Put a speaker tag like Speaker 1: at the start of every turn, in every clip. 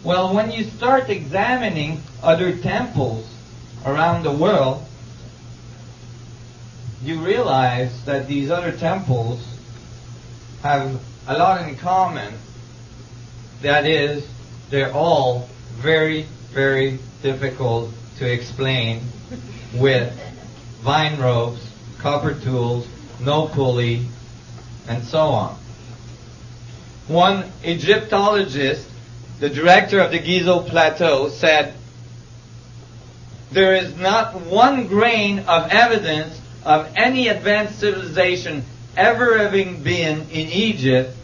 Speaker 1: Well, when you start examining other temples around the world, you realize that these other temples have a lot in common. That is, they're all very, very difficult to explain with vine ropes, copper tools, no pulley, and so on. One Egyptologist, the director of the Giza Plateau, said, "There is not one grain of evidence of any advanced civilization ever having been in Egypt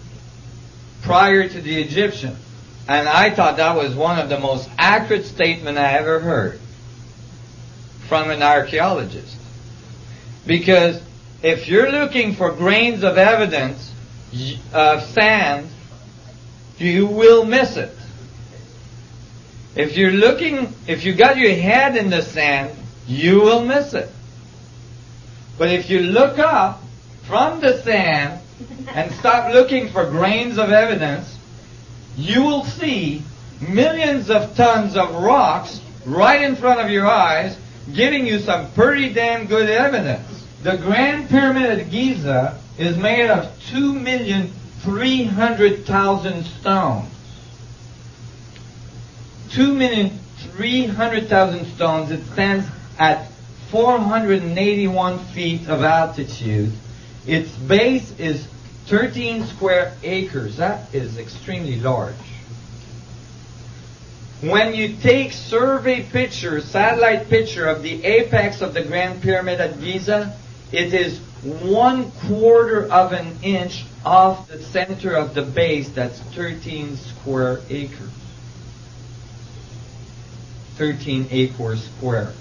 Speaker 1: prior to the Egyptians." And I thought that was one of the most accurate statements I ever heard from an archaeologist. Because if you're looking for grains of evidence of sand, you will miss it. If you got your head in the sand, you will miss it. But if you look up from the sand and stop looking for grains of evidence, you will see millions of tons of rocks right in front of your eyes, giving you some pretty damn good evidence. The Grand Pyramid at Giza is made of 2,300,000 stones. 2,300,000 stones. It stands at 481 feet of altitude. Its base is 13 square acres. That is extremely large. When you take survey pictures, satellite picture of the apex of the Grand Pyramid at Giza, it is 1/4 of an inch off the center of the base. That's 13 square acres. 13 acres square.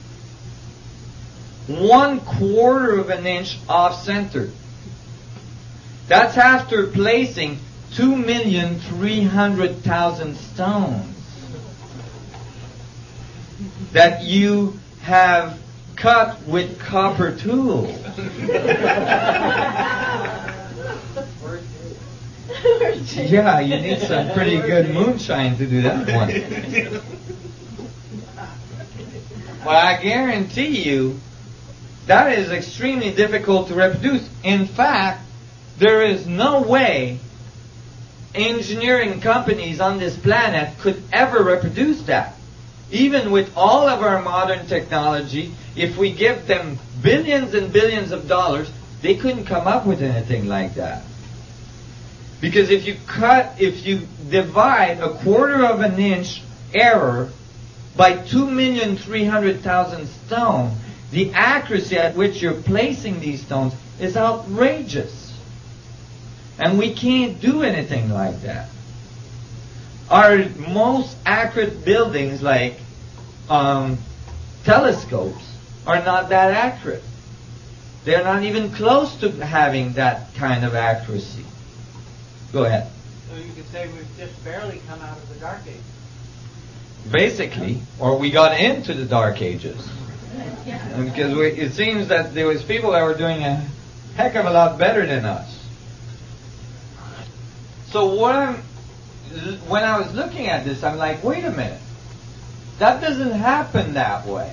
Speaker 1: 1/4 of an inch off center. That's after placing 2,300,000 stones that you have cut with copper tools. Yeah, you need some pretty good moonshine to do that one. Well, I guarantee you that is extremely difficult to reproduce. In fact, there is no way engineering companies on this planet could ever reproduce that. Even with all of our modern technology, if we give them billions and billions of dollars, they couldn't come up with anything like that. Because if you divide 1/4 of an inch error by 2,300,000 stones, the accuracy at which you're placing these stones is outrageous. And we can't do anything like that. Our most accurate buildings, like telescopes, are not that accurate. They're not even close to having that kind of accuracy. Go ahead.
Speaker 2: So you could say we've just barely come out of the Dark Ages.
Speaker 1: Basically, or we got into the Dark Ages. Because it seems that there was people that were doing a heck of a lot better than us. So when I was looking at this, I'm like, wait a minute. That doesn't happen that way.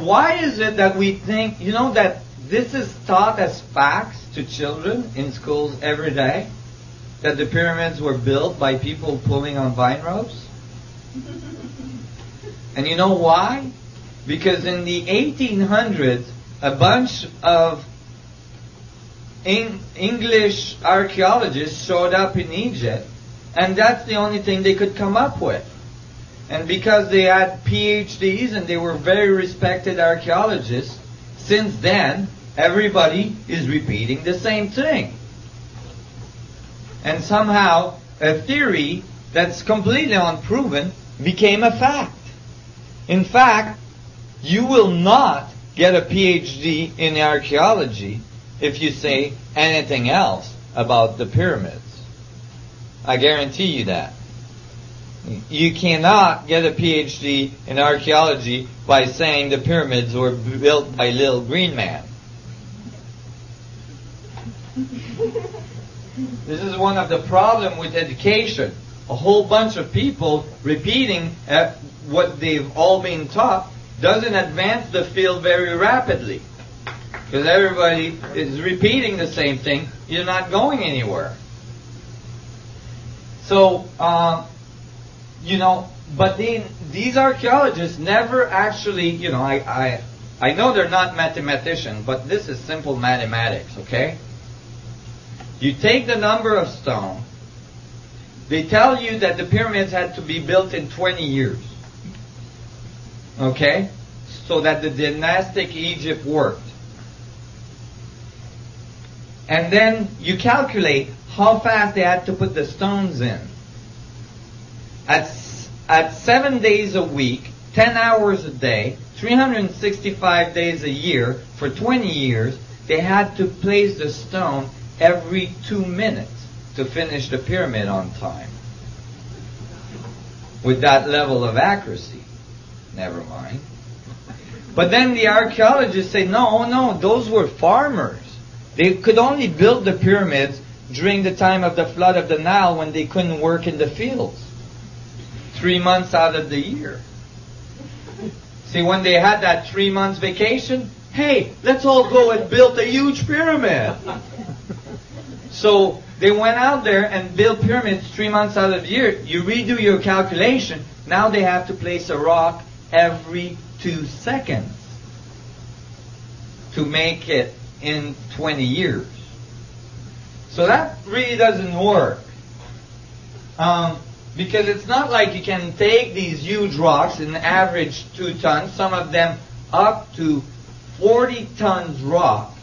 Speaker 1: Why is it that we think, that this is taught as facts to children in schools every day? That the pyramids were built by people pulling on vine ropes? And you know why? Because in the 1800s, a bunch of English archaeologists showed up in Egypt, and that's the only thing they could come up with. And because they had PhDs and they were very respected archaeologists, since then, everybody is repeating the same thing. And somehow, a theory that's completely unproven became a fact. In fact, you will not get a PhD in archaeology if you say anything else about the pyramids. I guarantee you that. You cannot get a PhD in archaeology by saying the pyramids were built by little green man. This is one of the problems with education. a whole bunch of people repeating what they've all been taught doesn't advance the field very rapidly. Because everybody is repeating the same thing, you're not going anywhere. So, but these archaeologists never actually, I know they're not mathematicians, but this is simple mathematics, okay? You take the number of stone, they tell you that the pyramids had to be built in 20 years, okay? So that the dynastic Egypt worked. And then you calculate how fast they had to put the stones in. At 7 days a week, 10 hours a day, 365 days a year, for 20 years, they had to place the stone every 2 minutes to finish the pyramid on time. With that level of accuracy. Never mind. But then the archaeologists say, no, those were farmers. They could only build the pyramids during the time of the flood of the Nile when they couldn't work in the fields. 3 months out of the year. See, when they had that 3 months vacation, hey, let's all go and build a huge pyramid. So they went out there and built pyramids 3 months out of the year. You redo your calculation, now they have to place a rock every 2 seconds to make it in 20 years. So that really doesn't work. Because it's not like you can take these huge rocks and average 2 tons, some of them up to 40 tons rock.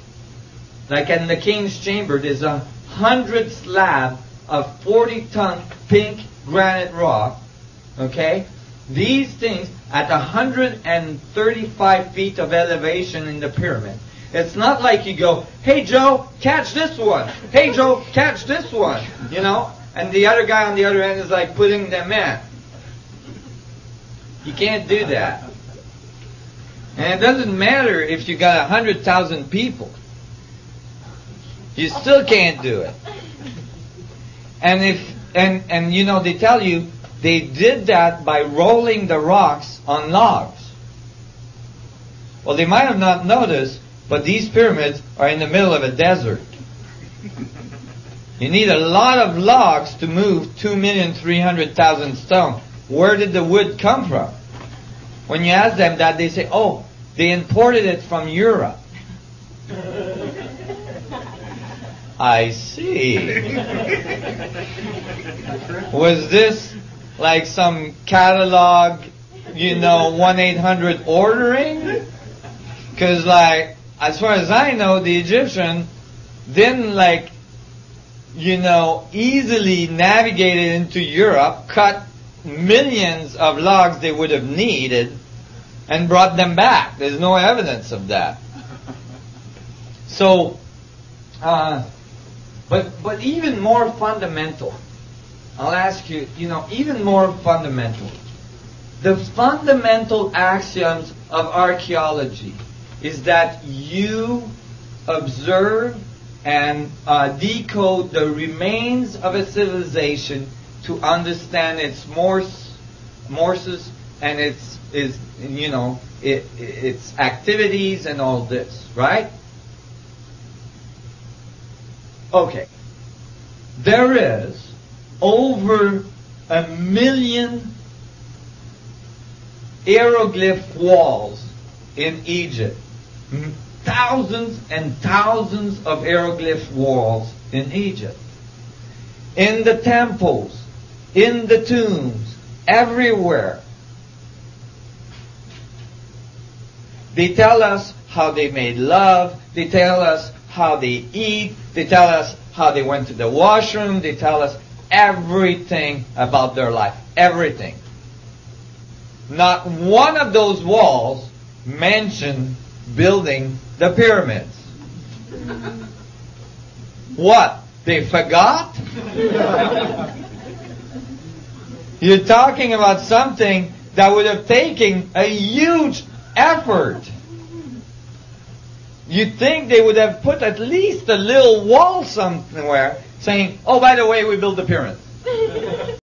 Speaker 1: Like in the King's Chamber, there's 100 slab of 40-ton pink granite rock. Okay? These things at 135 feet of elevation in the pyramid. It's not like you go, hey Joe, catch this one. Hey Joe, catch this one. And the other guy on the other end is like putting them in. You can't do that. And it doesn't matter if you got 100,000 people. You still can't do it. And they tell you they did that by rolling the rocks on logs. Well, they might have not noticed, but these pyramids are in the middle of a desert. You need a lot of logs to move 2,300,000 stone. Where did the wood come from? When you ask them that, they say, oh, they imported it from Europe. I see. Was this like some catalog, 1-800 ordering? Because as far as I know, the Egyptian didn't easily navigate it into Europe, cut millions of logs they would have needed, and brought them back. There's no evidence of that. So, but even more fundamental, I'll ask you, even more fundamental. The fundamental axioms of archaeology is that you observe and decode the remains of a civilization to understand its morses and its activities and all this, right? Okay. There is over 1 million hieroglyph walls in Egypt. Thousands and thousands of hieroglyph walls in Egypt. In the temples, in the tombs, everywhere. They tell us how they made love. They tell us how they eat. They tell us how they went to the washroom. They tell us everything about their life. Everything. Not one of those walls mentioned building the pyramids. What? They forgot? You're talking about something that would have taken a huge effort. You'd think they would have put at least a little wall somewhere saying, oh, by the way, we built the pyramids.